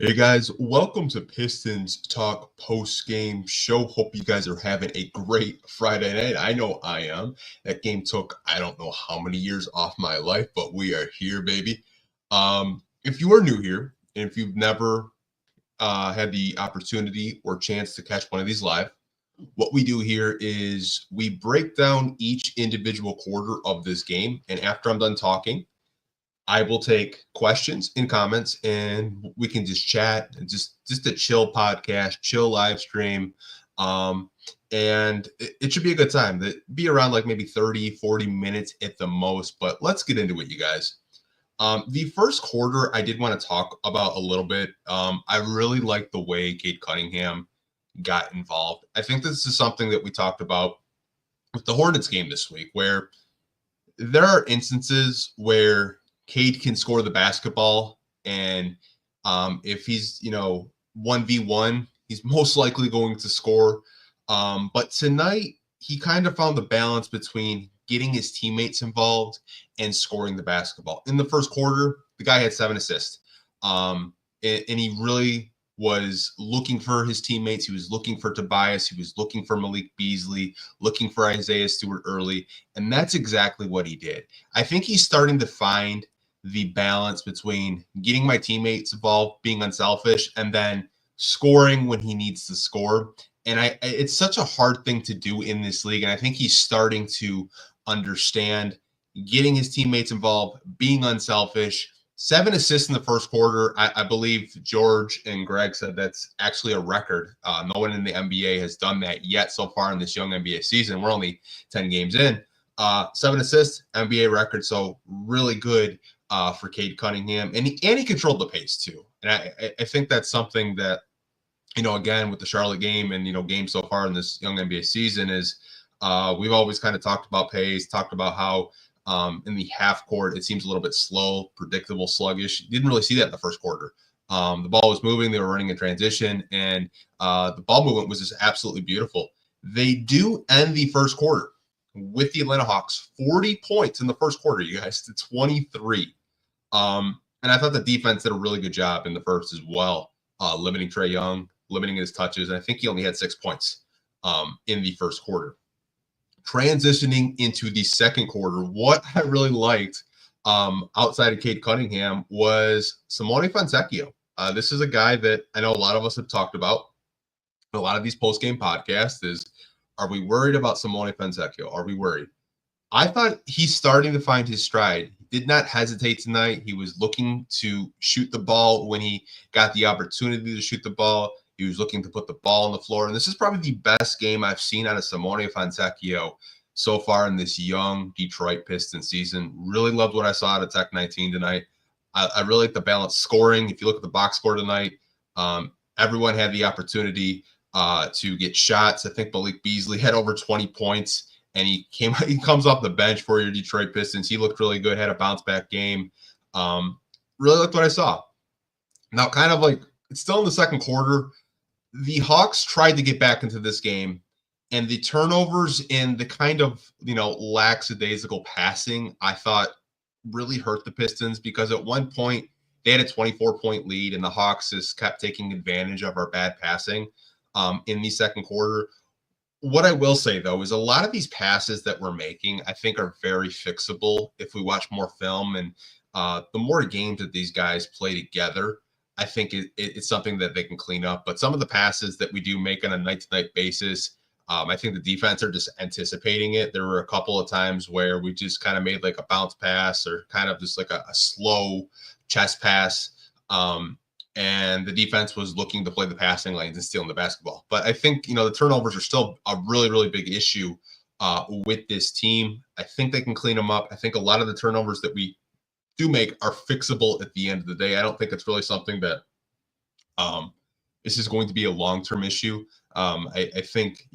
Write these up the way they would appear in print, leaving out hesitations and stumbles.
Hey guys, welcome to Pistons Talk Postgame Show. Hope you guys are having a great Friday night. I know I am. That game took I don't know how many years off my life, but we are here, baby. If you are new here and if you've never had the opportunity or chance to catch one of these live, what we do here is we break down each individual quarter of this game, and after I'm done talking, I will take questions and comments, and we can just chat and just a chill podcast, chill live stream. Um, and it should be a good time. That be around like maybe 30, 40 minutes at the most. But let's get into it, you guys. The first quarter, I did want to talk about a little bit. I really like the way Cade Cunningham got involved. I think this is something that we talked about with the Hornets game this week, where there are instances where Cade can score the basketball, and if he's 1v1, he's most likely going to score. But tonight he kind of found the balance between getting his teammates involved and scoring the basketball. In the first quarter, the guy had 7 assists, and he really was looking for his teammates. He was looking for Tobias. He was looking for Malik Beasley, looking for Isaiah Stewart early, and that's exactly what he did. I think he's starting to find the balance between getting my teammates involved, being unselfish, and then scoring when he needs to score. And it's such a hard thing to do in this league. And I think he's starting to understand getting his teammates involved, being unselfish. 7 assists in the first quarter. I believe George and Greg said that's actually a record. No one in the NBA has done that yet so far in this young NBA season. We're only 10 games in. 7 assists, NBA record. So really good for Cade Cunningham. And he controlled the pace too. And I think that's something that, again, with the Charlotte game and, games so far in this young NBA season is we've always kind of talked about pace, talked about how in the half court, it seems a little bit slow, predictable, sluggish. Didn't really see that in the first quarter. The ball was moving. They were running in transition, and the ball movement was just absolutely beautiful. They do end the first quarter with the Atlanta Hawks, 40 points in the first quarter, you guys, to 23. And I thought the defense did a really good job in the first as well, limiting Trae Young, limiting his touches. And I think he only had 6 points in the first quarter. Transitioning into the second quarter, what I really liked outside of Cade Cunningham was Simone Fontecchio. This is a guy that I know a lot of us have talked about in a lot of these post-game podcasts is, are we worried about Simone Fontecchio? Are we worried? I thought he's starting to find his stride. He did not hesitate tonight. He was looking to shoot the ball when he got the opportunity to shoot the ball. He was looking to put the ball on the floor. And this is probably the best game I've seen out of Simone Fontecchio so far in this young Detroit Pistons season. Really loved what I saw out of Tech 19 tonight. I really like the balanced scoring. If you look at the box score tonight, everyone had the opportunity to get shots. I think Malik Beasley had over 20 points. And he comes off the bench for your Detroit Pistons. He looked really good, had a bounce back game. Really liked what I saw. Now, kind of like it's still in the second quarter. The Hawks tried to get back into this game, and the turnovers and the kind of lackadaisical passing I thought really hurt the Pistons, because at one point they had a 24-point lead, and the Hawks just kept taking advantage of our bad passing in the second quarter. What I will say, though, is a lot of these passes that we're making, I think, are very fixable if we watch more film. And the more games that these guys play together, I think it's something that they can clean up. But some of the passes that we do make on a night-to-night basis, I think the defense are just anticipating it. There were a couple of times where we just kind of made like a bounce pass or kind of just like a slow chest pass. And the defense was looking to play the passing lanes and stealing the basketball. But I think, the turnovers are still a really, really big issue with this team. I think they can clean them up. I think a lot of the turnovers that we do make are fixable at the end of the day. I don't think it's really something that this is going to be a long-term issue. I think,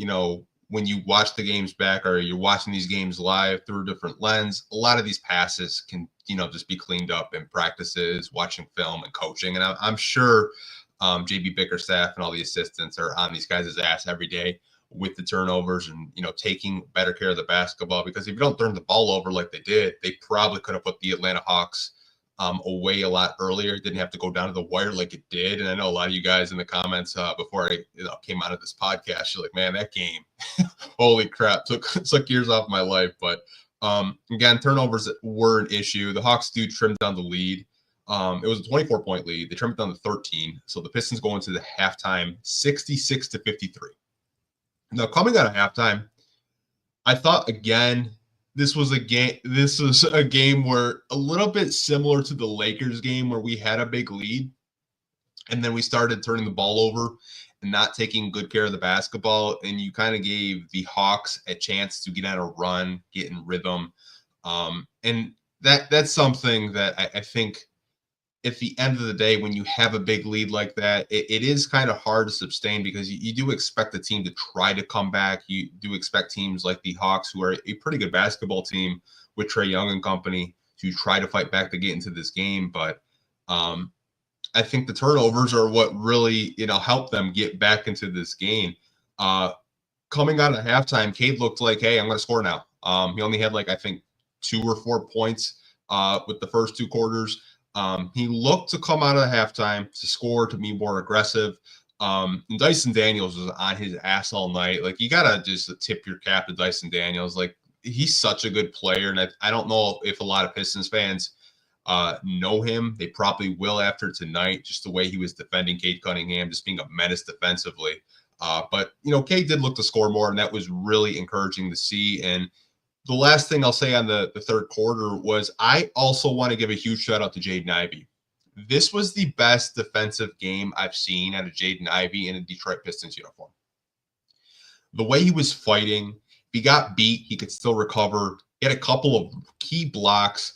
when you watch the games back or you're watching these games live through a different lens, a lot of these passes can, just be cleaned up in practices, watching film and coaching. And I'm sure JB Bickerstaff and all the assistants are on these guys' ass every day with the turnovers and, taking better care of the basketball, because if you don't turn the ball over like they did, they probably could have put the Atlanta Hawks away a lot earlier. It didn't have to go down to the wire like it did. And I know a lot of you guys in the comments before I came out of this podcast, you're like, man, that game, holy crap, took years off my life. But again, turnovers were an issue. The Hawks do trim down the lead. It was a 24-point lead. They trimmed it down to 13. So the Pistons go into the halftime 66-53. Now, coming out of halftime, I thought, again, this was a game where a little bit similar to the Lakers game where we had a big lead and then we started turning the ball over and not taking good care of the basketball. And you kind of gave the Hawks a chance to get on a run, get in rhythm. And that's something that I think at the end of the day, when you have a big lead like that, it is kind of hard to sustain because you do expect the team to try to come back. You do expect teams like the Hawks, who are a pretty good basketball team with Trae Young and company, to try to fight back to get into this game. But I think the turnovers are what really, helped them get back into this game. Coming out of halftime, Cade looked like, hey, I'm going to score now. He only had I think 2 or 4 points with the first 2 quarters. He looked to come out of the halftime to score, to be more aggressive. And Dyson Daniels was on his ass all night. You got to just tip your cap to Dyson Daniels. He's such a good player. And I don't know if a lot of Pistons fans know him. They probably will after tonight, just the way he was defending Cade Cunningham, just being a menace defensively. But Cade did look to score more, and that was really encouraging to see. And the last thing I'll say on the third quarter was I also want to give a huge shout out to Jaden Ivey. This was the best defensive game I've seen out of Jaden Ivey in a Detroit Pistons uniform. The way he was fighting, if he got beat, he could still recover. He had a couple of key blocks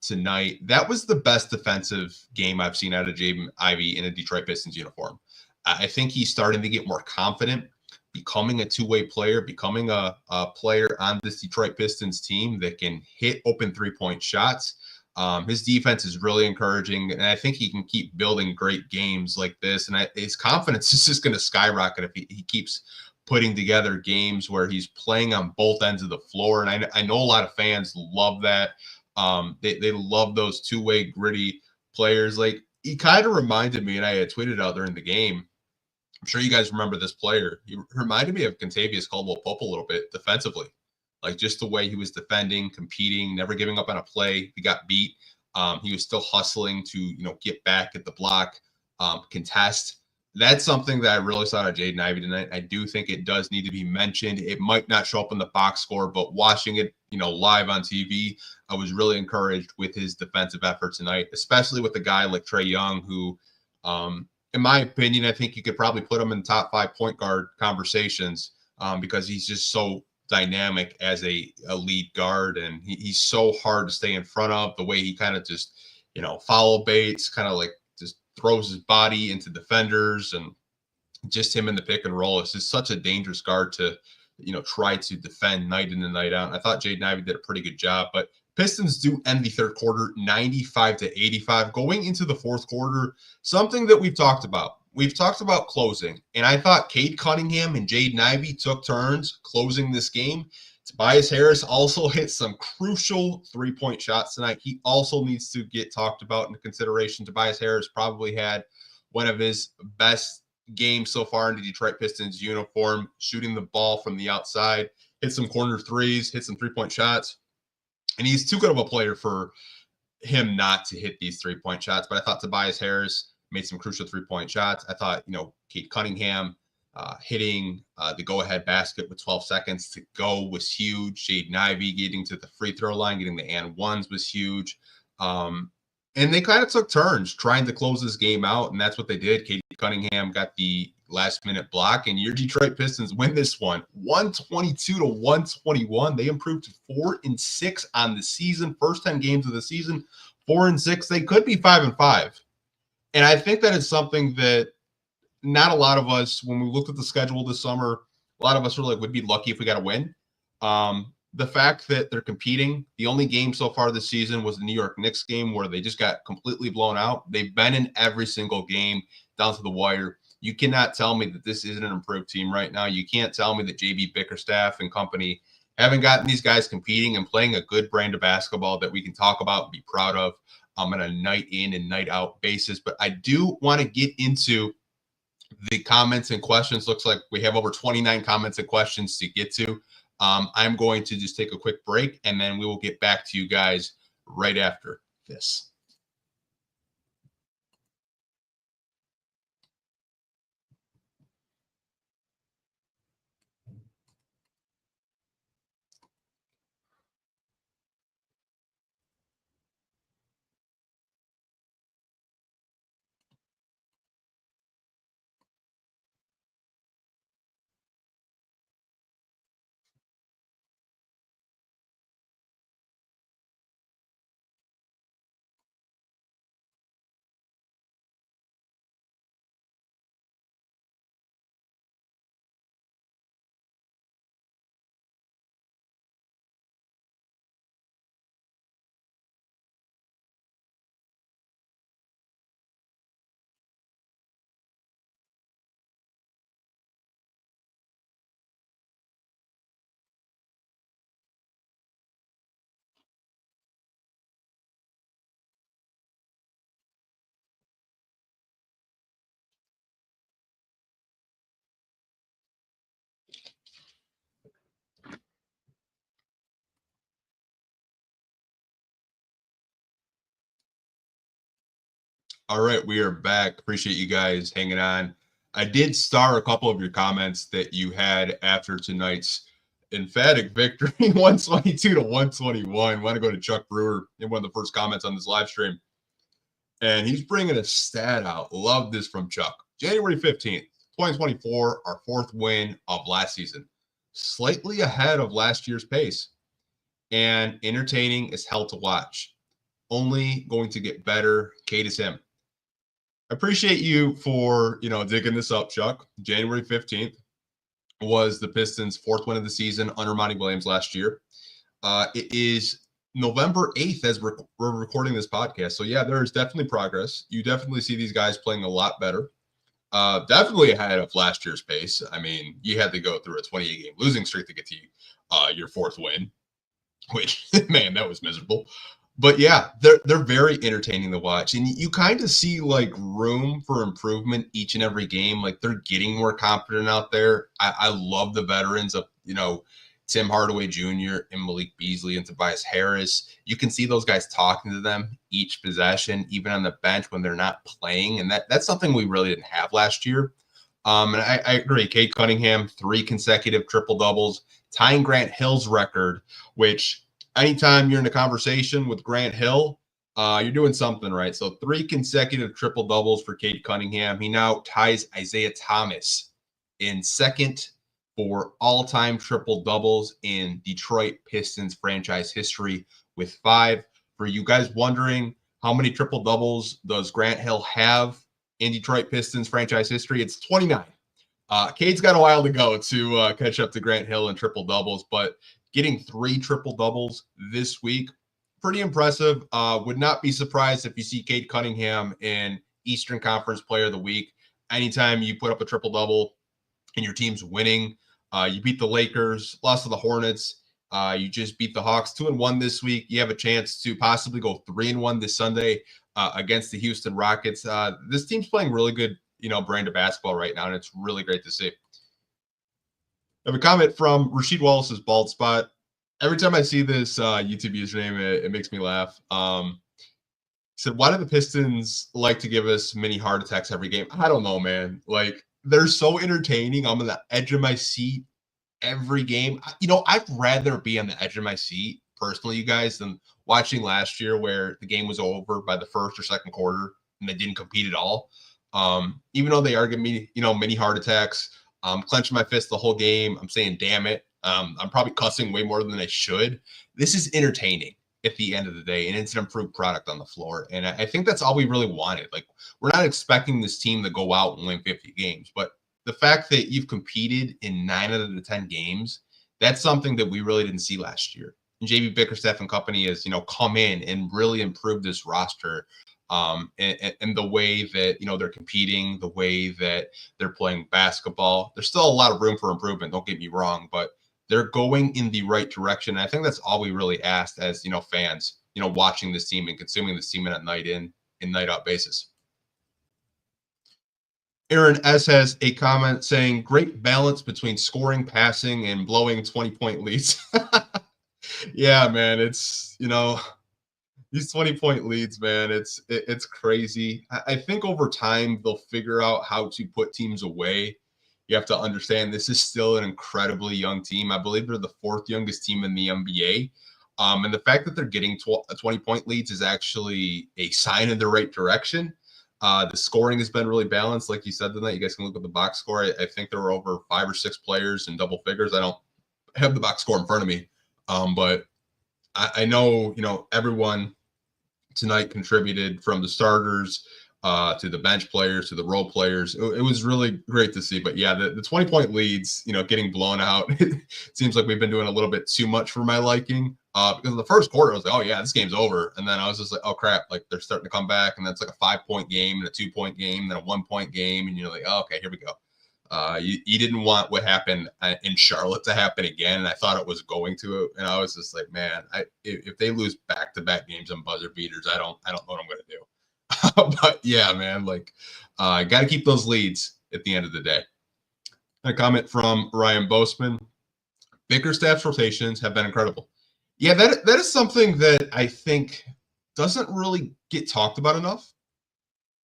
tonight. That was the best defensive game I've seen out of Jaden Ivey in a Detroit Pistons uniform. I think he's starting to get more confident, becoming a two-way player, becoming a player on this Detroit Pistons team that can hit open three-point shots. His defense is really encouraging, and I think he can keep building great games like this. And his confidence is just going to skyrocket if he keeps putting together games where he's playing on both ends of the floor. And I know a lot of fans love that. They love those two-way gritty players. He kind of reminded me, and I had tweeted out during the game, I'm sure you guys remember this player. He reminded me of Kentavious Caldwell-Pope a little bit defensively. Just the way he was defending, competing, never giving up on a play. He got beat. He was still hustling to, get back at the block, contest. That's something that I really saw out of Jaden Ivey tonight. I do think it does need to be mentioned. It might not show up in the box score, but watching it, live on TV, I was really encouraged with his defensive effort tonight, especially with a guy like Trae Young, who, in my opinion, I think you could probably put him in top 5 point guard conversations because he's just so dynamic as a lead guard, and he's so hard to stay in front of. The way he kind of just, follow baits, kind of just throws his body into defenders, and just him in the pick and roll. It's just such a dangerous guard to, try to defend night in and night out. And I thought Jaden Ivey did a pretty good job, but Pistons do end the third quarter 95-85. Going into the fourth quarter, something that we've talked about. We've talked about closing, and I thought Cade Cunningham and Jaden Ivey took turns closing this game. Tobias Harris also hit some crucial three-point shots tonight. He also needs to get talked about into consideration. Tobias Harris probably had one of his best games so far in the Detroit Pistons uniform, shooting the ball from the outside, hit some corner threes, hit some three-point shots. And he's too good of a player for him not to hit these three-point shots. But I thought Tobias Harris made some crucial three-point shots. I thought, Cade Cunningham hitting the go-ahead basket with 12 seconds to go was huge. Jaden Ivey getting to the free throw line, getting the and ones was huge. And they kind of took turns trying to close this game out, and that's what they did. Cade Cunningham got the last-minute block, and your Detroit Pistons win this one, 122-121. They improved to 4-6 on the season. First 10 games of the season, 4-6. They could be 5-5. And I think that is something that not a lot of us, when we looked at the schedule this summer, a lot of us were would be lucky if we got a win. The fact that they're competing, the only game so far this season was the New York Knicks game where they just got completely blown out. They've been in every single game down to the wire. You cannot tell me that this isn't an improved team right now. You can't tell me that JB Bickerstaff and company haven't gotten these guys competing and playing a good brand of basketball that we can talk about and be proud of. on a night in and night out basis. But I do want to get into the comments and questions. Looks like we have over 29 comments and questions to get to. I'm going to just take a quick break, and then we will get back to you guys right after this. All right, we are back. Appreciate you guys hanging on. I did star a couple of your comments that you had after tonight's emphatic victory, 122 to 121. Want to go to Chuck Brewer in one of the first comments on this live stream. And he's bringing a stat out. Love this from Chuck. January 15th, 2024, our fourth win of last season. Slightly ahead of last year's pace. And entertaining is hell to watch. Only going to get better. Kate is him. Appreciate you for, digging this up, Chuck. January 15th was the Pistons' fourth win of the season under Monty Williams last year. It is November 8th as we're recording this podcast. So, yeah, there is definitely progress. You definitely see these guys playing a lot better. Definitely ahead of last year's pace. I mean, you had to go through a 28-game losing streak to get to your fourth win, which, man, that was miserable. But yeah, they're very entertaining to watch, and you kind of see like room for improvement each and every game. Like they're getting more confident out there. I love the veterans of Tim Hardaway Jr. and Malik Beasley and Tobias Harris. You can see those guys talking to them each possession, even on the bench when they're not playing, and that's something we really didn't have last year. And I agree. Cade Cunningham, 3 consecutive triple doubles, tying Grant Hill's record, which. Anytime you're in a conversation with Grant Hill, you're doing something right. So 3 consecutive triple doubles for Cade Cunningham. He now ties Isaiah Thomas in second for all-time triple doubles in Detroit Pistons franchise history with 5. For you guys wondering how many triple doubles does Grant Hill have in Detroit Pistons franchise history, it's 29. Cade's got a while to go to catch up to Grant Hill in triple doubles, but getting 3 triple doubles this week, pretty impressive. Would not be surprised if you see Cade Cunningham in Eastern Conference Player of the Week. Anytime you put up a triple double and your team's winning, you beat the Lakers, lost to the Hornets, you just beat the Hawks 2-1 this week. You have a chance to possibly go 3-1 this Sunday against the Houston Rockets. This team's playing really good, brand of basketball right now, and it's really great to see. I have a comment from Rasheed Wallace's Bald Spot. Every time I see this YouTube username, it makes me laugh. He said, why do the Pistons like to give us mini heart attacks every game? I don't know, man. Like, they're so entertaining. I'm on the edge of my seat every game. I'd rather be on the edge of my seat, personally, you guys, than watching last year where the game was over by the first or second quarter and they didn't compete at all. Even though they are giving me, mini heart attacks, clenching my fist the whole game. I'm saying, damn it. I'm probably cussing way more than I should. This is entertaining at the end of the day, and it's an improved product on the floor. And I think that's all we really wanted. Like, we're not expecting this team to go out and win 50 games, but the fact that you've competed in 9 out of the 10 games, that's something that we really didn't see last year. And JB Bickerstaff and company has, come in and really improved this roster. And the way that, they're competing, the way that they're playing basketball. There's still a lot of room for improvement, don't get me wrong, but they're going in the right direction. And I think that's all we really asked as, fans watching this team and consuming this team on a night in and night out basis. Aaron S. has a comment saying, great balance between scoring, passing, and blowing 20-point leads. Yeah, man, it's, these 20-point leads, man, it's crazy. I think over time they'll figure out how to put teams away. You have to understand this is still an incredibly young team. I believe they're the fourth youngest team in the NBA. And the fact that they're getting 20-point leads is actually a sign in the right direction. The scoring has been really balanced. Like you said tonight, you guys can look at the box score. I think there were over 5 or 6 players in double figures. I don't have the box score in front of me. But I know, everyone tonight contributed, from the starters to the bench players to the role players. It was really great to see. But yeah, the 20-point leads, getting blown out, it seems like we've been doing a little bit too much for my liking. Because in the first quarter, I was like, oh yeah, this game's over. And then I was just like, oh crap, like they're starting to come back. And then it's like a 5-point game and a 2-point game, and then a 1-point game. And you're like, oh, okay, here we go. You didn't want what happened in Charlotte to happen again, and I thought it was going to. And I was just like, man, if they lose back-to-back games on buzzer beaters, I don't know what I'm going to do. But yeah, man, like, got to keep those leads at the end of the day. A comment from Ryan Boseman: Bickerstaff's rotations have been incredible. Yeah, that is something that I think doesn't really get talked about enough,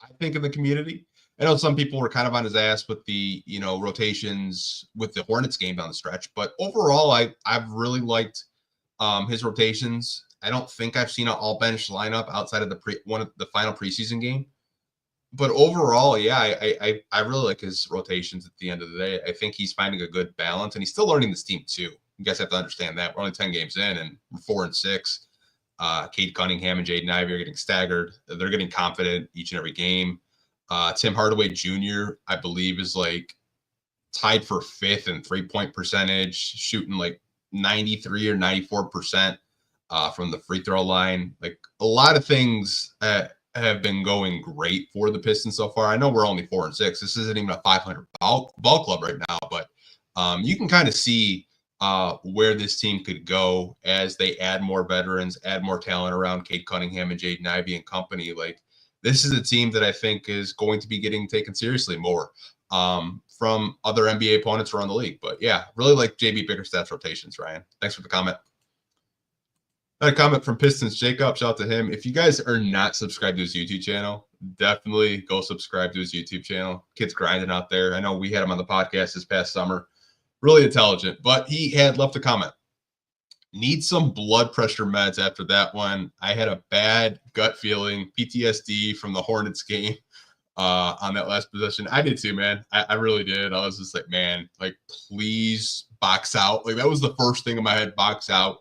I think, in the community. I know some people were kind of on his ass with the, rotations with the Hornets game down the stretch, but overall, I've really liked his rotations. I don't think I've seen an all bench lineup outside of the final preseason game, but overall, yeah, I really like his rotations at the end of the day. I think he's finding a good balance, and he's still learning this team too. You guys have to understand that we're only 10 games in, and we're 4-6. Cade Cunningham and Jaden Ivey are getting staggered. They're getting confident each and every game. Tim Hardaway Jr., I believe, is like tied for 5th in 3-point percentage, shooting like 93 or 94% from the free throw line. Like, a lot of things have been going great for the Pistons so far. I know we're only 4-6. This isn't even a 500 ball club right now, but you can kind of see where this team could go as they add more veterans, add more talent around Cade Cunningham and Jaden Ivey and company. Like, this is a team that I think is going to be getting taken seriously more from other NBA opponents around the league. But yeah, really like JB Bickerstaff's rotations, Ryan. Thanks for the comment. A comment from Pistons Jacob. Shout out to him. If you guys are not subscribed to his YouTube channel, definitely go subscribe to his YouTube channel. Kid's grinding out there. I know we had him on the podcast this past summer. Really intelligent, but he had left a comment. Need some blood pressure meds after that one. I had a bad gut feeling, PTSD from the Hornets game on that last possession. I did too, man. I really did. I was just like, man, like, please box out. Like, that was the first thing in my head, box out.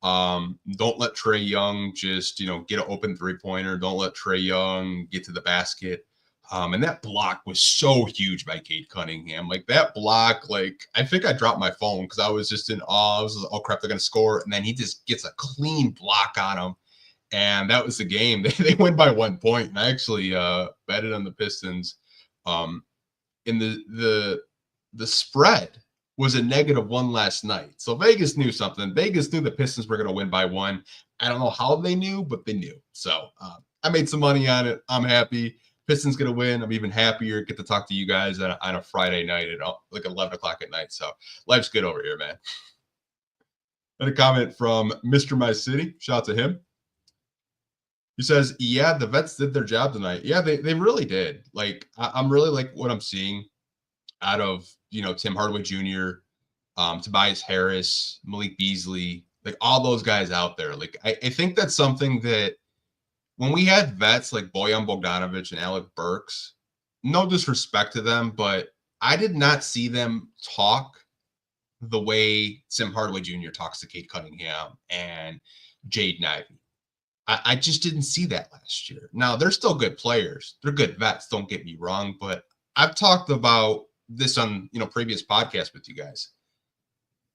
Don't let Trae Young just, get an open 3-pointer. Don't let Trae Young get to the basket. And that block was so huge by Cade Cunningham. Like, that block, like, I think I dropped my phone because I was just in awe. I was like, oh crap, they're going to score. And then he just gets a clean block on him. And that was the game. They win by 1 point. And I actually betted on the Pistons. In the spread was a -1 last night. So Vegas knew something. Vegas knew the Pistons were going to win by 1. I don't know how they knew, but they knew. So I made some money on it. I'm happy. Pistons going to win. I'm even happier. Get to talk to you guys on a Friday night at like 11 o'clock at night. So life's good over here, man. And a comment from Mr. My City. Shout out to him. He says, yeah, the vets did their job tonight. Yeah, they really did. Like, I'm really like what I'm seeing out of, Tim Hardaway Jr., Tobias Harris, Malik Beasley, like all those guys out there. Like, I think that's something that when we had vets like Bojan Bogdanovic and Alec Burks, no disrespect to them, but I did not see them talk the way Tim Hardaway Jr. talks to Cade Cunningham and Jaden Ivey. I just didn't see that last year. Now, they're still good players. They're good vets, don't get me wrong, but I've talked about this on, previous podcasts with you guys.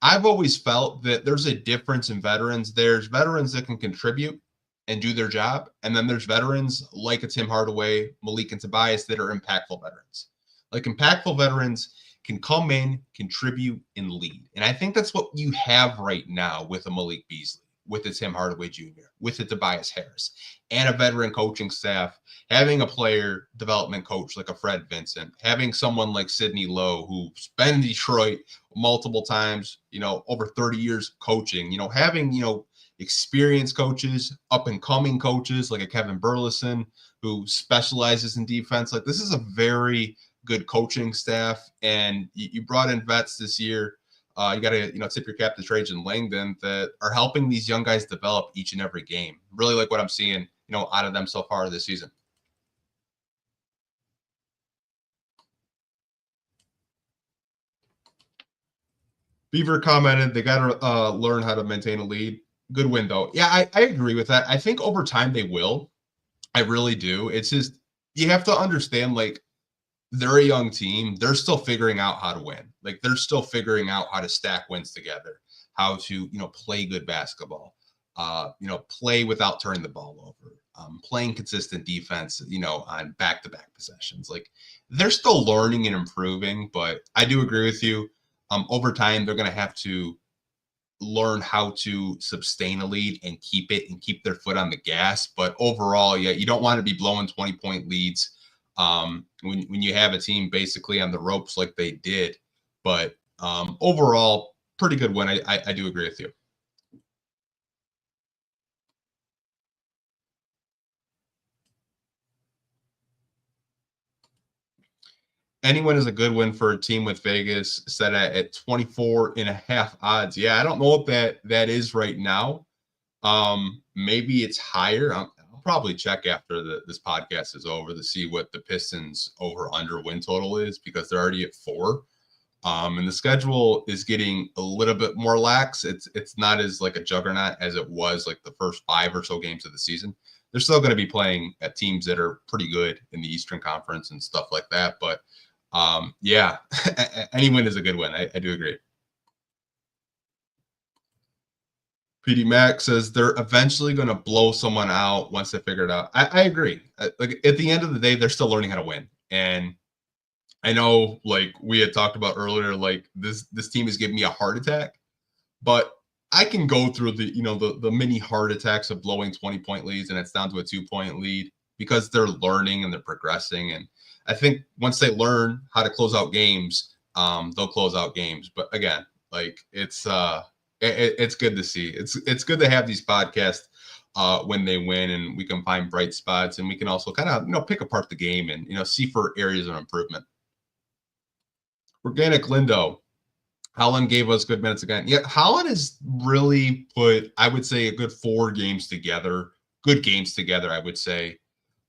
I've always felt that there's a difference in veterans. There's veterans that can contribute and do their job, and then there's veterans like a Tim Hardaway, Malik, and Tobias that are impactful veterans. Like, impactful veterans can come in, contribute, and lead. And I think that's what you have right now with a Malik Beasley. with a Tim Hardaway Jr., with a Tobias Harris, and a veteran coaching staff, having a player development coach like a Fred Vincent, having someone like Sidney Lowe, who's been in Detroit multiple times, over 30 years coaching, having, experienced coaches, up and coming coaches like a Kevin Burleson who specializes in defense. Like, this is a very good coaching staff, and you brought in vets this year. You got to, tip your cap to Trajan Langdon that are helping these young guys develop each and every game. Really like what I'm seeing, out of them so far this season. Beaver commented, they got to learn how to maintain a lead. Good win, though. Yeah, I agree with that. I think over time they will. I really do. It's just, you have to understand, like, they're a young team. They're still figuring out how to win. Like, they're still figuring out how to stack wins together, how to, play good basketball, play without turning the ball over, playing consistent defense, on back-to-back possessions. Like, they're still learning and improving, but I do agree with you. Over time, they're going to have to learn how to sustain a lead and keep it and keep their foot on the gas. But overall, yeah, you don't want to be blowing 20-point leads when you have a team basically on the ropes like they did. But overall, pretty good win. I do agree with you. Anyone is a good win for a team with Vegas set at 24.5 odds. Yeah, I don't know what that is right now. Maybe it's higher. I'll probably check after this podcast is over to see what the Pistons over under win total is, because they're already at 4. And the schedule is getting a little bit more lax. It's not as like a juggernaut as it was like the first 5 or so games of the season. They're still going to be playing at teams that are pretty good in the Eastern Conference and stuff like that. But yeah, any win is a good win. I do agree. PD Max says they're eventually going to blow someone out once they figure it out. I agree. Like, at the end of the day, they're still learning how to win. And I know, like we had talked about earlier, like this team is giving me a heart attack, but I can go through the mini heart attacks of blowing 20-point leads and it's down to a 2-point lead, because they're learning and they're progressing. And I think once they learn how to close out games, they'll close out games. But again, like, it's good to see. It's good to have these podcasts when they win, and we can find bright spots, and we can also kind of pick apart the game and see for areas of improvement. Organic Lindo, Holland gave us good minutes again. Yeah, Holland has really put, I would say, a good 4 games together. Good games together, I would say,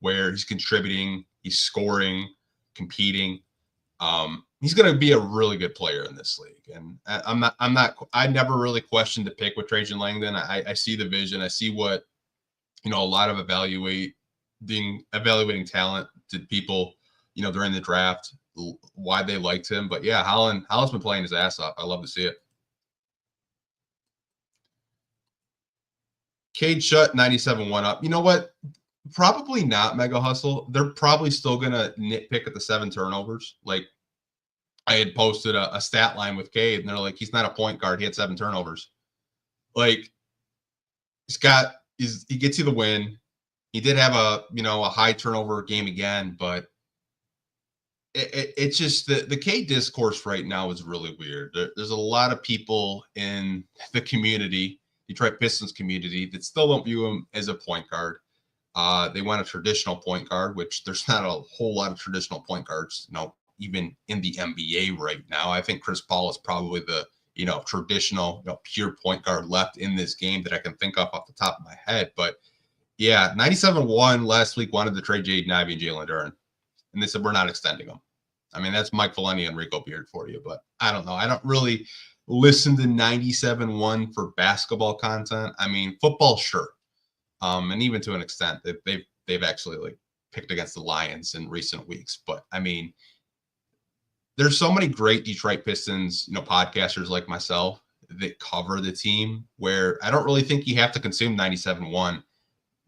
where he's contributing, he's scoring, competing. He's going to be a really good player in this league. And I never really questioned the pick with Trajan Langdon. I see the vision. I see what, a lot of evaluating talent to people, during the draft, why they liked him. But yeah, Holland's been playing his ass off. I love to see it. Cade Shut 97-1 up. You know what? Probably not Mega Hustle. They're probably still going to nitpick at the 7 turnovers. Like, I had posted a stat line with Cade, and they're like, he's not a point guard. He had 7 turnovers. Like, he gets you the win. He did have a high turnover game again, but it's just the Cade discourse right now is really weird. There's a lot of people in the community, Detroit Pistons community, that still don't view him as a point guard. They want a traditional point guard, which there's not a whole lot of traditional point guards, even in the NBA right now. I think Chris Paul is probably the, traditional, pure point guard left in this game that I can think of off the top of my head. But yeah, 97-1 last week wanted to trade Jaden Ivey and Jalen Duren. And they said, we're not extending them. I mean, that's Mike Valeni and Rico Beard for you, but I don't know. I don't really listen to 97-1 for basketball content. I mean, football, sure. And even to an extent, they've actually like picked against the Lions in recent weeks. But I mean, there's so many great Detroit Pistons, podcasters like myself that cover the team, where I don't really think you have to consume 97-1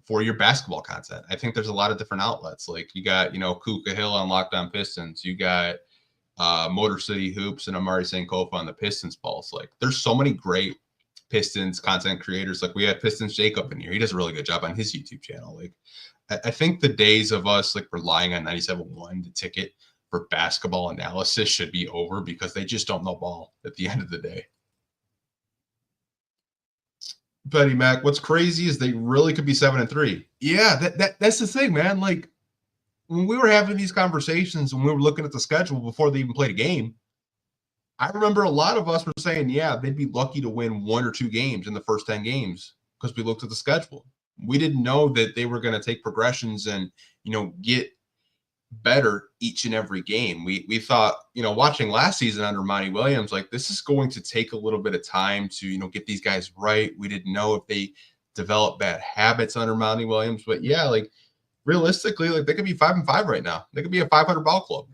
for your basketball content. I think there's a lot of different outlets. Like, you got, Kuka Hill on Locked On Pistons. You got Motor City Hoops and Amari Sankofa on the Pistons Pulse. Like, there's so many great Pistons content creators. Like we have Pistons Jacob in here. He does a really good job on his YouTube channel. Like I think the days of us like relying on 97.1 to ticket for basketball analysis should be over because they just don't know ball at the end of the day. Betty Mac, what's crazy is they really could be 7-3. Yeah, that's the thing, man. Like when we were having these conversations when we were looking at the schedule before they even played a game, I remember a lot of us were saying, yeah, they'd be lucky to win 1 or 2 games in the first 10 games because we looked at the schedule. We didn't know that they were going to take progressions and, get better each and every game. We thought, watching last season under Monty Williams, like this is going to take a little bit of time to, get these guys right. We didn't know if they developed bad habits under Monty Williams, but yeah, like realistically, like they could be 5-5 right now. They could be a 500 ball club.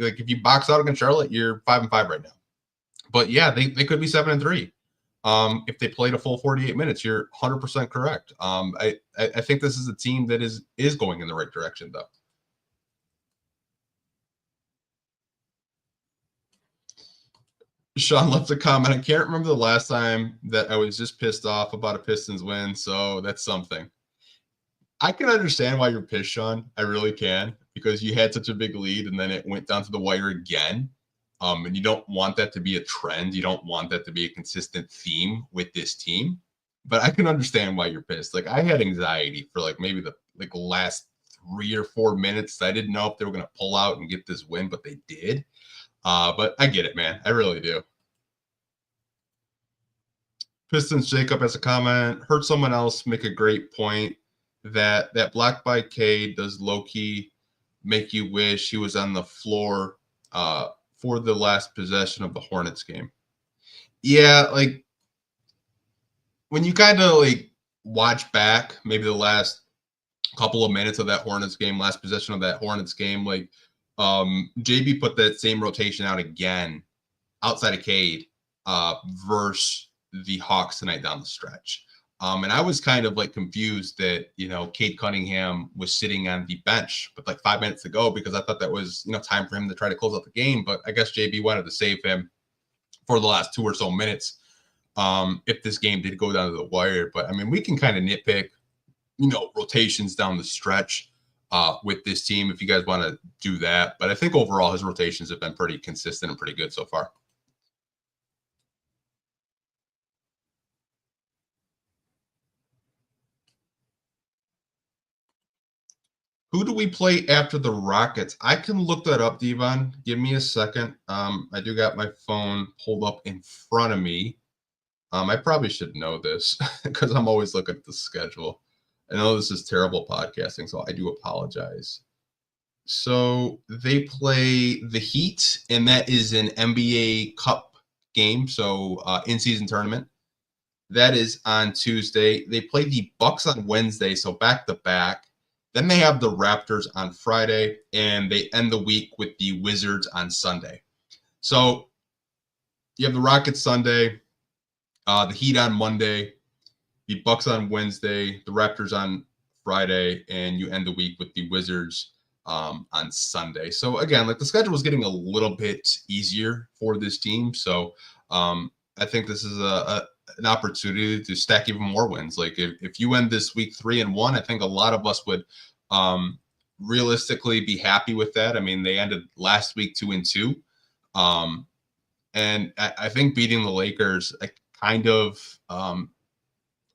Like if you box out against Charlotte, you're 5-5 right now. But yeah, they could be 7-3. If they played a full 48 minutes, you're 100% correct. I think this is a team that is going in the right direction, though. Sean left a comment. I can't remember the last time that I was just pissed off about a Pistons win, so that's something. I can understand why you're pissed, Sean. I really can, because you had such a big lead and then it went down to the wire again. And you don't want that to be a trend. You don't want that to be a consistent theme with this team. But I can understand why you're pissed. Like I had anxiety for like maybe the last 3 or 4 minutes. I didn't know if they were going to pull out and get this win, but they did. But I get it, man. I really do. Pistons Jacob has a comment. Heard someone else make a great point that block by Cade does low-key make you wish he was on the floor for the last possession of the Hornets game. Yeah, like when you kind of like watch back maybe the last couple of minutes of that Hornets game, last possession of that Hornets game, like JB put that same rotation out again outside of Cade versus the Hawks tonight down the stretch. And I was kind of like confused that, Cade Cunningham was sitting on the bench with like 5 minutes to go because I thought that was, time for him to try to close out the game. But I guess JB wanted to save him for the last 2 or so minutes if this game did go down to the wire. But I mean, we can kind of nitpick, rotations down the stretch with this team if you guys want to do that. But I think overall his rotations have been pretty consistent and pretty good so far. Who do we play after the Rockets? I can look that up, Devon. Give me a second. I do got my phone pulled up in front of me. I probably should know this because I'm always looking at the schedule. I know this is terrible podcasting, so I do apologize. So they play the Heat, and that is an NBA Cup game, so in-season tournament. That is on Tuesday. They play the Bucks on Wednesday, so back-to-back. Then they have the Raptors on Friday, and they end the week with the Wizards on Sunday. So you have the Rockets Sunday, the Heat on Monday, the Bucks on Wednesday, the Raptors on Friday, and you end the week with the Wizards on Sunday. So again, like the schedule is getting a little bit easier for this team. So I think this is an opportunity to stack even more wins. Like if you end this week 3-1, I think a lot of us would realistically be happy with that. I mean, they ended last week 2-2. And I think beating the Lakers kind of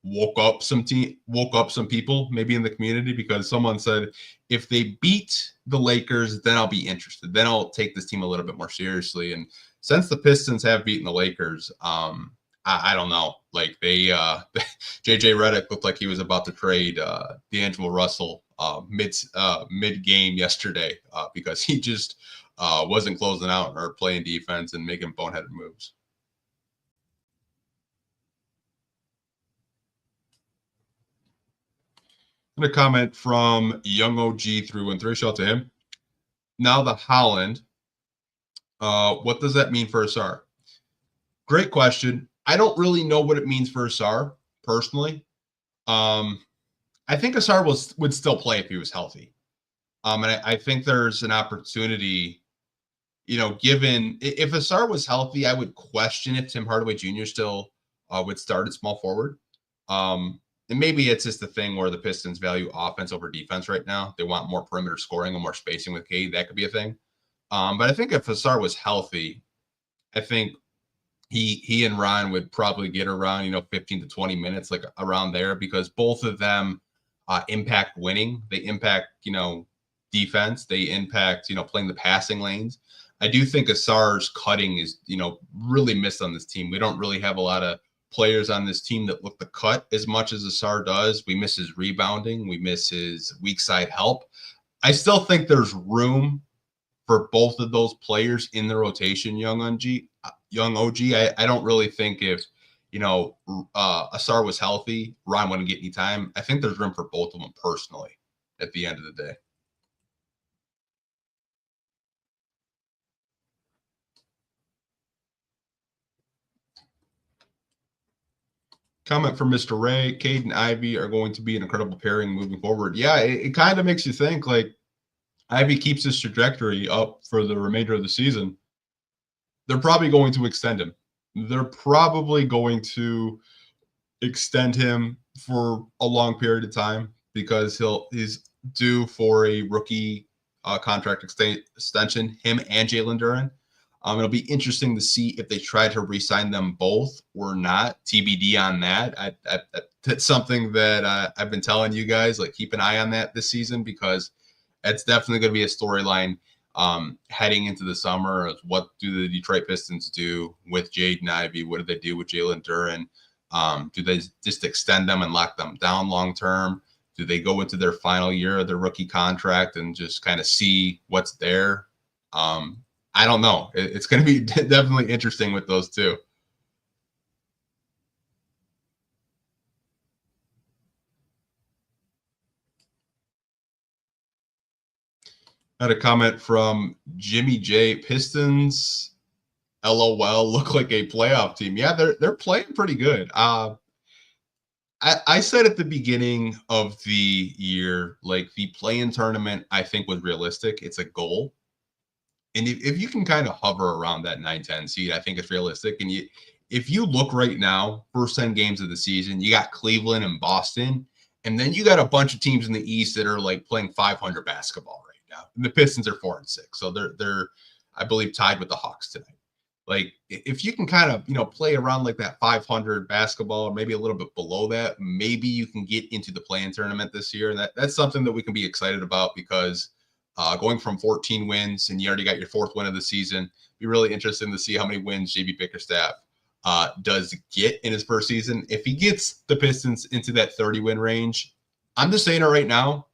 woke up some people maybe in the community, because someone said if they beat the Lakers, then I'll be interested. Then I'll take this team a little bit more seriously. And since the Pistons have beaten the Lakers, I don't know. Like they, JJ Redick looked like he was about to trade D'Angelo Russell mid game yesterday because he just wasn't closing out or playing defense and making boneheaded moves. And a comment from Young OG 313. Shout out to him. Now the Holland. What does that mean for Asar? Great question. I don't really know what it means for Asar personally. I think Asar would still play if he was healthy. And I think there's an opportunity, given if Asar was healthy, I would question if Tim Hardaway Jr. still would start at small forward. And maybe it's just the thing where the Pistons value offense over defense right now. They want more perimeter scoring and more spacing with Cade. That could be a thing. But I think if Ausar was healthy, I think he and Ron would probably get around 15 to 20 minutes, like around there, because both of them impact winning. They impact defense. They impact playing the passing lanes. I do think Ausar's cutting is really missed on this team. We don't really have a lot of players on this team that look to cut as much as Ausar does. We miss his rebounding. We miss his weak side help. I still think there's room for both of those players in the rotation, young OG. I don't really think if Ausar was healthy, Ron wouldn't get any time. I think there's room for both of them personally at the end of the day. Comment from Mr. Ray. Cade and Ivy are going to be an incredible pairing moving forward. Yeah, it kind of makes you think, like, Ivy keeps his trajectory up for the remainder of the season. They're probably going to extend him. They're probably going to extend him for a long period of time because he's due for a rookie contract extension, him and Jalen Duren. It'll be interesting to see if they try to re-sign them both or not. TBD on that. That's something that I've been telling you guys, like, keep an eye on that this season, because that's definitely going to be a storyline heading into the summer. Of what do the Detroit Pistons do with Jaden Ivey? What do they do with Jalen Duren? Do they just extend them and lock them down long term? Do they go into their final year of their rookie contract and just kind of see what's there? I don't know. It's going to be definitely interesting with those two. I had a comment from Jimmy J. Pistons, LOL, look like a playoff team. Yeah, they're playing pretty good. I said at the beginning of the year, like, the play-in tournament, I think, was realistic. It's a goal. And if you can kind of hover around that 9-10 seed, I think it's realistic. And if you look right now, first 10 games of the season, you got Cleveland and Boston, and then you got a bunch of teams in the East that are like playing 500 basketball right now. And the Pistons are 4-6, so they're I believe tied with the Hawks tonight. Like, if you can kind of play around like that 500 basketball, or maybe a little bit below that, maybe you can get into the play-in tournament this year, and that's something that we can be excited about, because going from 14 wins and you already got your fourth win of the season, be really interesting to see how many wins JB Bickerstaff does get in his first season. If he gets the Pistons into that 30-win range, I'm just saying it right now,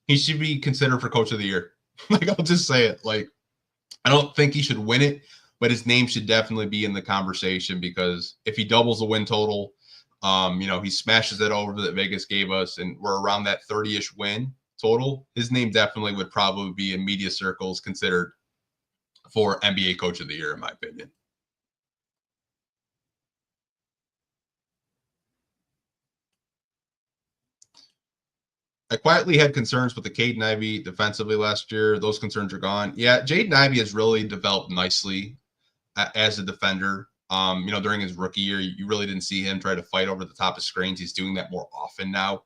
he should be considered for Coach of the Year. Like, I'll just say it. Like, I don't think he should win it, but his name should definitely be in the conversation, because if he doubles the win total, he smashes that over that Vegas gave us, and we're around that 30-ish win total, his name definitely would probably be in media circles considered for NBA Coach of the Year, in my opinion. I quietly had concerns with the Caden Ivey defensively last year. Those concerns are gone. Yeah, Jaden Ivey has really developed nicely as a defender. During his rookie year, you really didn't see him try to fight over the top of screens. He's doing that more often now.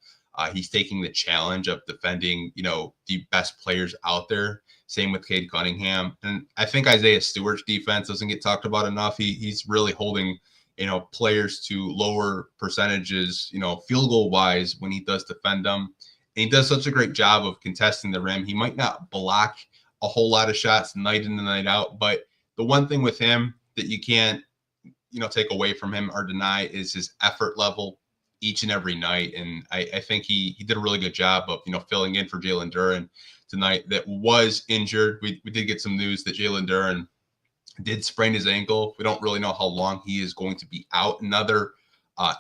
He's taking the challenge of defending, the best players out there. Same with Cade Cunningham. And I think Isaiah Stewart's defense doesn't get talked about enough. He's really holding, players to lower percentages, field goal wise, when he does defend them. And he does such a great job of contesting the rim. He might not block a whole lot of shots night in and night out, but the one thing with him that you can't, take away from him or deny is his effort level each and every night. And I think he did a really good job of, filling in for Jalen Duren tonight that was injured. We did get some news that Jalen Duren did sprain his ankle. We don't really know how long he is going to be out. Another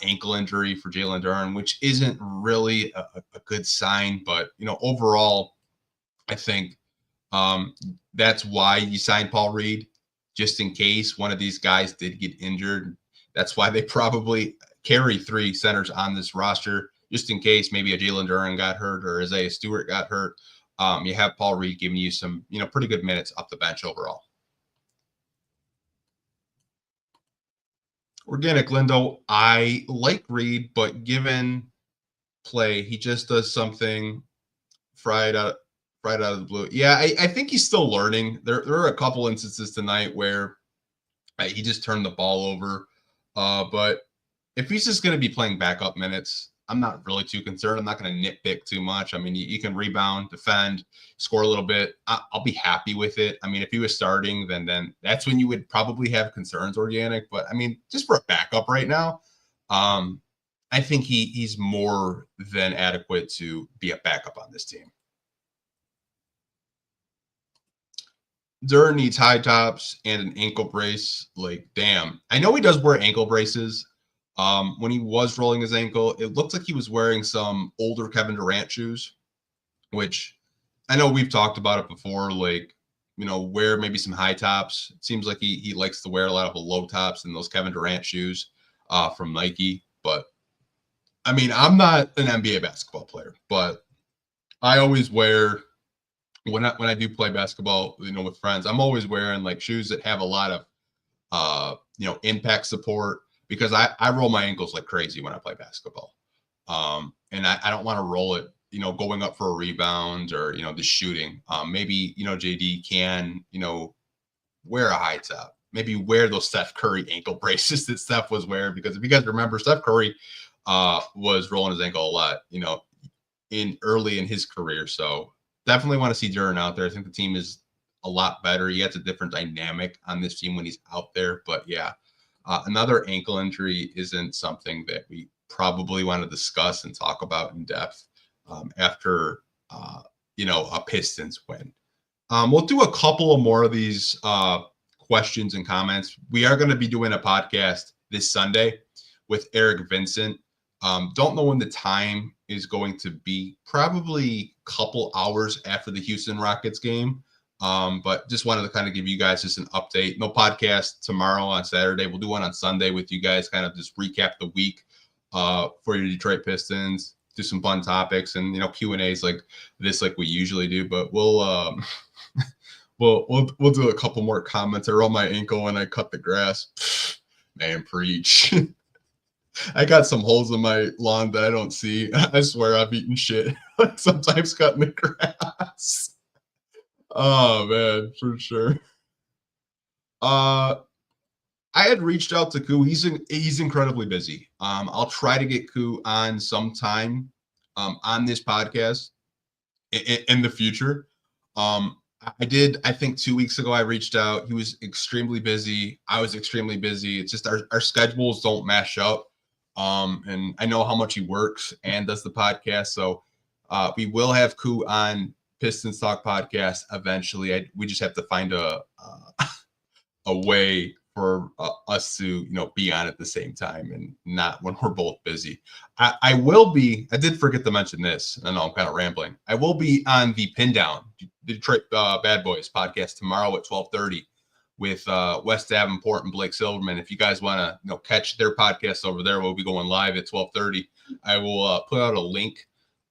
ankle injury for Jalen Duren, which isn't really a good sign. But, overall, I think that's why you signed Paul Reed, just in case one of these guys did get injured. That's why they probably carry 3 centers on this roster, just in case maybe a Jalen Duren got hurt or Isaiah Stewart got hurt. You have Paul Reed giving you some, pretty good minutes off the bench overall. Organic Lindo, I like Reed, but given play, he just does something fried out fried out of the blue. Yeah, I think he's still learning. There are a couple instances tonight where he just turned the ball over. But if he's just going to be playing backup minutes, I'm not really too concerned. I'm not going to nitpick too much. I mean, you can rebound, defend, score a little bit. I'll be happy with it. I mean, if he was starting, then that's when you would probably have concerns, Organic. But I mean, just for a backup right now, I think he's more than adequate to be a backup on this team. Durr needs high tops and an ankle brace. Like, damn. I know he does wear ankle braces. When he was rolling his ankle, it looked like he was wearing some older Kevin Durant shoes, which I know we've talked about it before. Like, wear maybe some high tops. It seems like he likes to wear a lot of the low tops and those Kevin Durant shoes from Nike. But I mean, I'm not an NBA basketball player, but I always wear when I do play basketball, with friends, I'm always wearing like shoes that have a lot of impact support because I roll my ankles like crazy when I play basketball. And I don't want to roll it, going up for a rebound or, the shooting. Maybe, JD can, wear a high top, maybe wear those Steph Curry ankle braces that Steph was wearing, because if you guys remember, Steph Curry was rolling his ankle a lot, early in his career. So definitely want to see Duran out there. I think the team is a lot better. He has a different dynamic on this team when he's out there. But yeah, another ankle injury isn't something that we probably want to discuss and talk about in depth after, a Pistons win. We'll do a couple of more of these questions and comments. We are going to be doing a podcast this Sunday with Eric Vincent. Don't know when the time is going to be, probably a couple hours after the Houston Rockets game. But just wanted to kind of give you guys just an update. No podcast tomorrow on Saturday. We'll do one on Sunday with you guys, kind of just recap the week for your Detroit Pistons, do some fun topics and, Q&As like this, like we usually do. But we'll do a couple more comments. I roll my ankle when I cut the grass. Man, preach. I got some holes in my lawn that I don't see. I swear I've eaten shit. Sometimes cutting the grass. Oh man, for sure. I had reached out to Koo. He's incredibly busy. I'll try to get Koo on sometime on this podcast in the future. I did, I think 2 weeks ago, I reached out. He was extremely busy. I was extremely busy. It's just our schedules don't match up. And I know how much he works and does the podcast. So we will have Koo on Pistons Talk Podcast eventually. We just have to find a way for us to, be on at the same time and not when we're both busy. I did forget to mention this. I know I'm kind of rambling. I will be on the Pin Down, Detroit Bad Boys podcast tomorrow at 12:30 with Wes Davenport and Blake Silverman. If you guys want to, catch their podcast over there, we'll be going live at 12:30. I will put out a link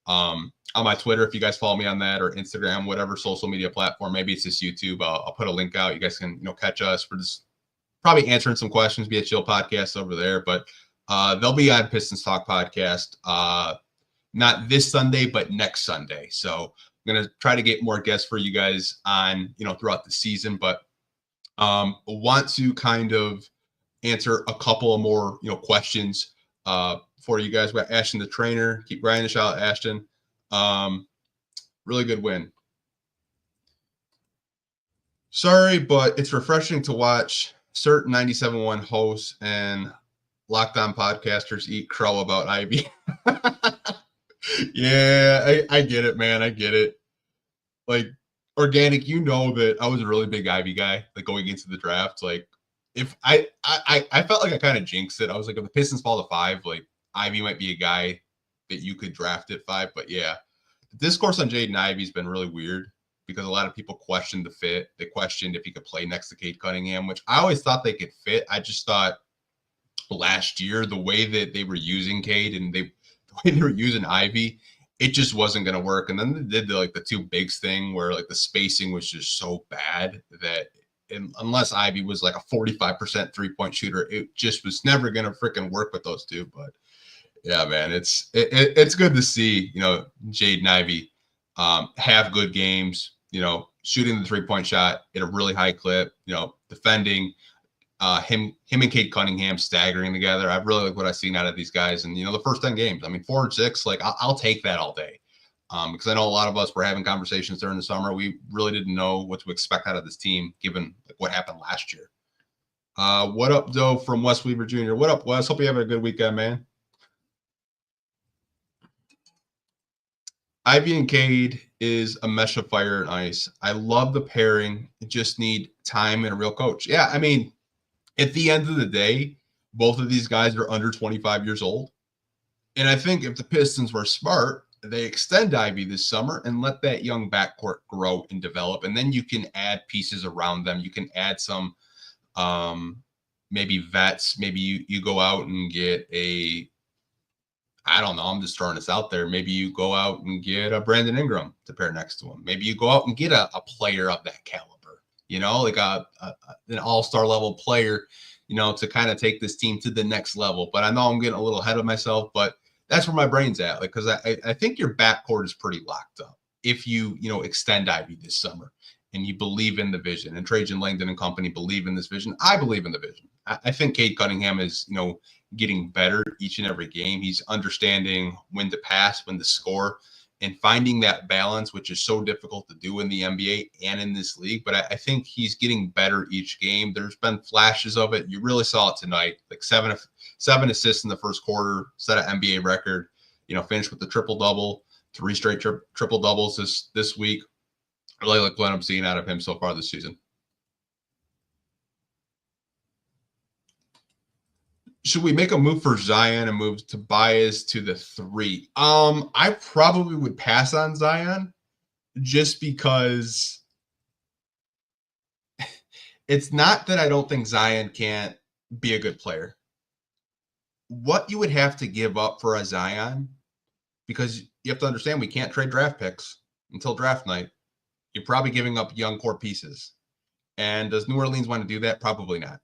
on my Twitter if you guys follow me on that, or Instagram, whatever social media platform. Maybe it's just YouTube. I'll put a link out. You guys can, catch us for just probably answering some questions, be a chill podcast over there. But they'll be on Pistons Talk Podcast, not this Sunday, but next Sunday. So I'm going to try to get more guests for you guys on, throughout the season. But want to kind of answer a couple of more, questions for you guys. We got Ashton, the trainer. Keep grinding. Shout out Ashton. Really good win. Sorry, but it's refreshing to watch certain 97.1 hosts and Locked On podcasters eat crow about Ivy. Yeah, I get it, man. I get it. Like, Organic, that I was a really big Ivy guy, like going into the draft. Like, if I felt like I kind of jinxed it. I was like, if the Pistons fall to 5, like Ivy might be a guy that you could draft at 5. But yeah, the discourse on Jaden Ivey's been really weird because a lot of people questioned the fit. They questioned if he could play next to Cade Cunningham, which I always thought they could fit. I just thought last year, the way that they were using Cade and the way they were using Ivy, it just wasn't going to work. And then they did the two bigs thing where like the spacing was just so bad that unless Ivy was like a 45% 3-point shooter, it just was never going to freaking work with those two. But yeah, man, it's good to see, Jade and Ivy have good games, shooting the 3-point shot at a really high clip, defending, him and Cade Cunningham staggering together. I really like what I've seen out of these guys. And, the first 10 games, 4-6, like I'll take that all day. Because I know a lot of us were having conversations during the summer. We really didn't know what to expect out of this team, given what happened last year. What up, Doe from West Weaver Jr.? What up, Wes? Hope you have a good weekend, man. Ivy and Cade is a mesh of fire and ice. I love the pairing. You just need time and a real coach. Yeah, at the end of the day, both of these guys are under 25 years old. And I think if the Pistons were smart, they extend Ivy this summer and let that young backcourt grow and develop. And then you can add pieces around them. You can add some maybe vets. Maybe you go out and get I don't know. I'm just throwing this out there. Maybe you go out and get a Brandon Ingram to pair next to him. Maybe you go out and get a player of that caliber, like an all-star level player, to kind of take this team to the next level. But I know I'm getting a little ahead of myself, but that's where my brain's at. Like, because I think your backcourt is pretty locked up if you extend Ivy this summer and you believe in the vision, and Trajan Langdon and company believe in this vision. I believe in the vision. I think Cade Cunningham is getting better each and every game. He's understanding when to pass, when to score, and finding that balance, which is so difficult to do in the NBA and in this league. But I think he's getting better each game. There's been flashes of it. You really saw it tonight, like seven assists in the first quarter, set an NBA record, finished with the triple-double, 3 straight triple-doubles this week. I really like what I'm seeing out of him so far this season. Should we make a move for Zion and move Tobias to the 3? I probably would pass on Zion just because it's not that I don't think Zion can't be a good player. What you would have to give up for a Zion, because you have to understand we can't trade draft picks until draft night. You're probably giving up young core pieces. And does New Orleans want to do that? Probably not.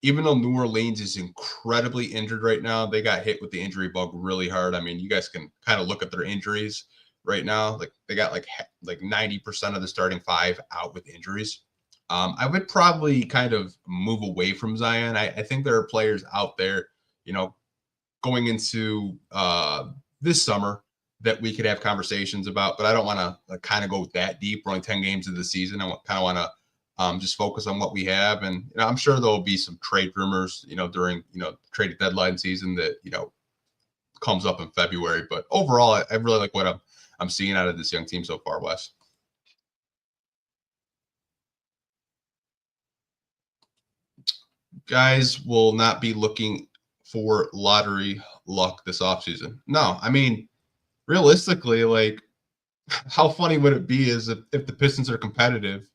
Even though New Orleans is incredibly injured right now, they got hit with the injury bug really hard. You guys can kind of look at their injuries right now. Like they got like 90% of the starting 5 out with injuries. I would probably kind of move away from Zion. I think there are players out there, going into this summer that we could have conversations about, but I don't want to kind of go that deep. We're only 10 games into the season. I kind of want to just focus on what we have. And I'm sure there'll be some trade rumors, during, trade deadline season that, comes up in February. But overall, I really like what I'm seeing out of this young team so far, Wes. Guys will not be looking for lottery luck this offseason. No, realistically, like, how funny would it be is if the Pistons are competitive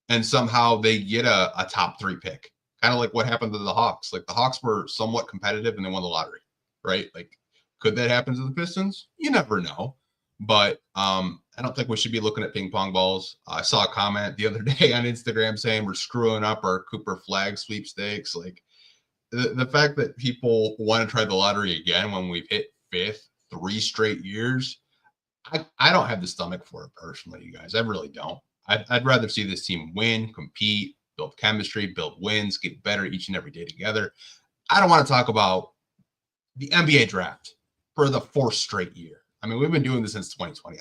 and somehow they get a top 3 pick, kind of like what happened to the Hawks. Like the Hawks were somewhat competitive and they won the lottery, right? Like, could that happen to the Pistons? You never know. But I don't think we should be looking at ping pong balls. I saw a comment the other day on Instagram saying we're screwing up our Cooper Flag sweepstakes. Like the fact that people want to try the lottery again when we've hit 5th 3 straight years, I don't have the stomach for it personally, you guys. I really don't. I'd rather see this team win, compete, build chemistry, build wins, get better each and every day together. I don't want to talk about the NBA draft for the 4th straight year. We've been doing this since 2020.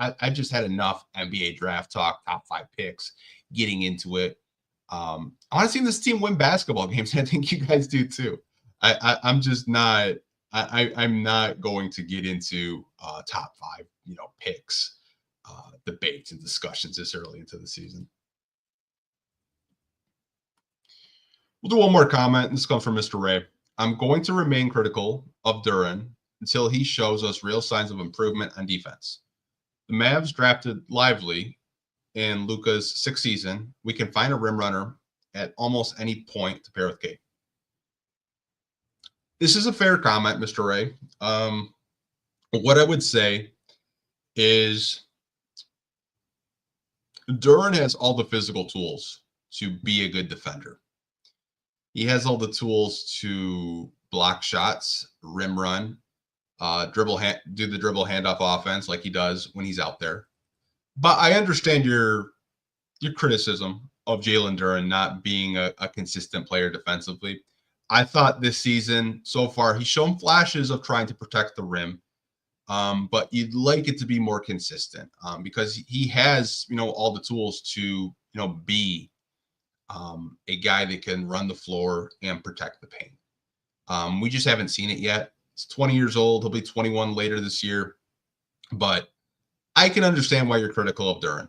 I just had enough NBA draft talk, top 5 picks, getting into it. I want to see this team win basketball games. I think you guys do too. I'm just not. I'm not going to get into top 5, picks, debates and discussions this early into the season. We'll do one more comment. This comes from Mr. Ray. I'm going to remain critical of Duren until he shows us real signs of improvement on defense. The Mavs drafted Lively in Luka's 6th season. We can find a rim runner at almost any point to pair with Cade. This is a fair comment, Mr. Ray. What I would say is Duren has all the physical tools to be a good defender. He has all the tools to block shots, rim run, do the dribble handoff offense like he does when he's out there. But I understand your criticism of Jalen Duren not being a consistent player defensively. I thought this season so far he's shown flashes of trying to protect the rim, but you'd like it to be more consistent because he has all the tools to be a guy that can run the floor and protect the paint. We just haven't seen it yet. He's 20 years old. He'll be 21 later this year. But I can understand why you're critical of Duren.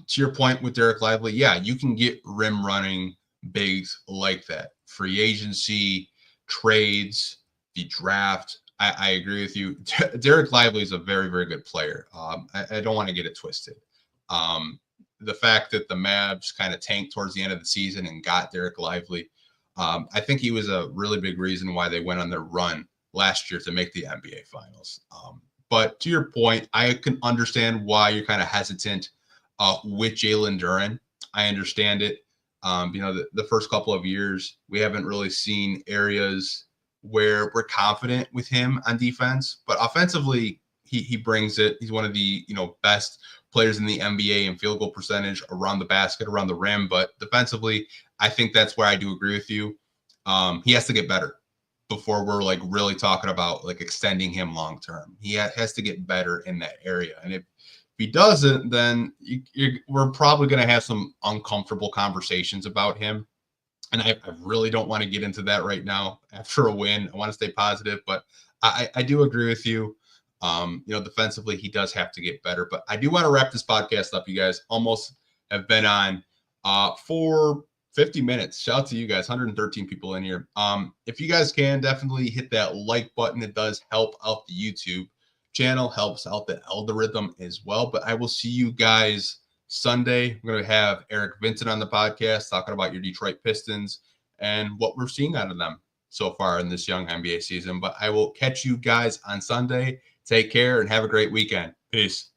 To your point with Derek Lively, yeah, you can get rim running bigs like that. Free agency, trades, the draft. I agree with you. Derek Lively is a very, very good player. I don't want to get it twisted. The fact that the Mavs kind of tanked towards the end of the season and got Derek Lively, I think he was a really big reason why they went on their run last year to make the NBA Finals. But to your point, I can understand why you're kind of hesitant with Jalen Duren. I understand it. The first couple of years, we haven't really seen areas where we're confident with him on defense, but offensively, he brings it. He's one of the best players in the NBA in field goal percentage around the basket, around the rim. But defensively, I think that's where I do agree with you. He has to get better before we're really talking about extending him long term. He has to get better in that area, and if he doesn't, then we're probably going to have some uncomfortable conversations about him. And I really don't want to get into that right now after a win. I want to stay positive, but I do agree with you. Defensively, he does have to get better. But I do want to wrap this podcast up. You guys almost have been on for 50 minutes. Shout out to you guys, 113 people in here. If you guys can, definitely hit that like button. It does help out the YouTube channel, helps out the algorithm as well. But I will see you guys Sunday. We're going to have Eric Vincent on the podcast talking about your Detroit Pistons and what we're seeing out of them so far in this young NBA season. But I will catch you guys on Sunday. Take care and have a great weekend. Peace.